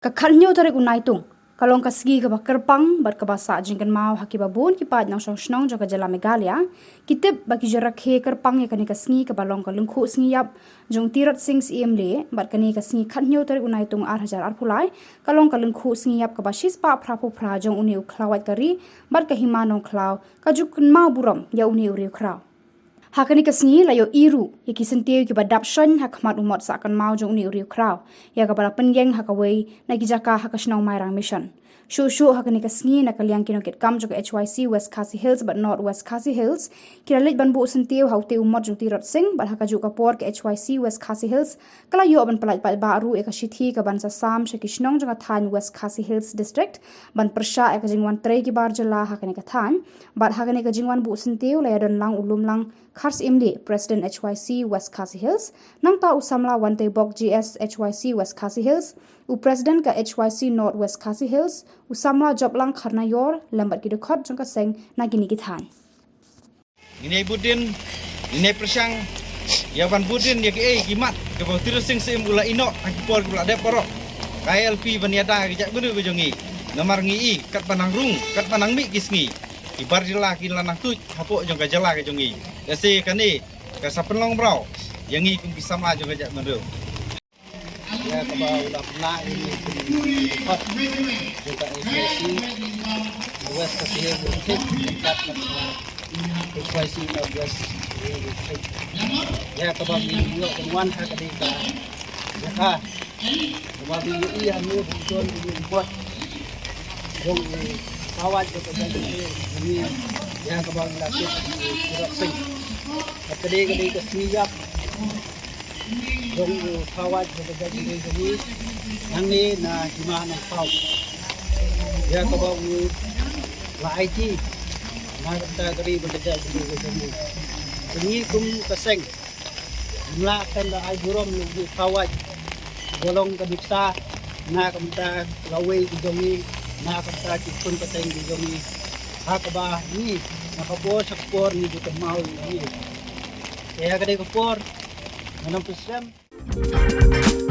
Kakhalnyo tarik unaitung kalong kasgi ka kerpang bat ka basa jingkan mau haki babun ki pad nang Shillong jaga Jylla Meghalaya kitip bagi jarak he kerpang ya kani kasngi ka balong ka lungkhu sngi yap jong Tirot sing le bat kani kasngi khalnyo tarik unaitung 8,000 arpulai kalong ka lungkhu sngi yap ka basis pa phrapu phra jong uni ukhlawat kari bat ka himanong klaw ka jukun mau Burom ya uni uri ukraw hakani kasngi layo iru ya kisenteu ki badap shon hakmat umot sakan mau jong uni uri kraw ya ka bala penggeng hakawei na kijaka hakasnau mairang mission shu hakani kasngi na kalyang kinoket kam jok HYC West Khasi Hills but not West Khasi Hills kira lej banbu senteu haute umot jong Tirot sing bat hakaju ka por ke HYC West Khasi Hills kala yo ban palai baru e ka Shiti ka ban sa sam Shillong jong than West Khasi Hills district ban Pyrshah e ka jingwan Trei ki bar Jylla hakani ka than bat hakani ka jingwan bu senteu la don lang ulum lang Khars imli President HYC West Khasi Hills nang ta usamla wante bok GS HYC West Khasi Hills u President ka HYC North West Khasi Hills usamla joblang kharna yor lambat ki dekhot jong ka seng na gini ki than ini budin ini Pyrshah ya ban budin ya ke kimat ke bau Tirot sing sim ula ino akipor ula de porok KLP baniada ki jak benu bejongi ngamar ngi kat panang rung kat panang mi kisngi ibar Jylla kin lanang tu hapok jong ka Jylla ke jongi dasi kani ka sapenlong brau yang ngi kum bisa ma jong ka jak mendu ya ka bau ula pna ini hot juga HYC West Khasi Hills kat HYC West ya ka bau yo kenuan ka kadi ka ya ka bau yo iya mu betul buat jong awat ko jadi ini yang kebang laki Tirot sing kadi ke sniyap jong awat ko jadi ini nangi na gimana kau ya kebang la IT na kita kari bekerja jadi ini kum keseng jumlah kan la ai Burom lu awat golong kadipsa na kamta lawe jongi na kapta tipun kateng di jomi hakaba ni nakapor sa kapor ni dito mau ni kaya kadai kapor 6%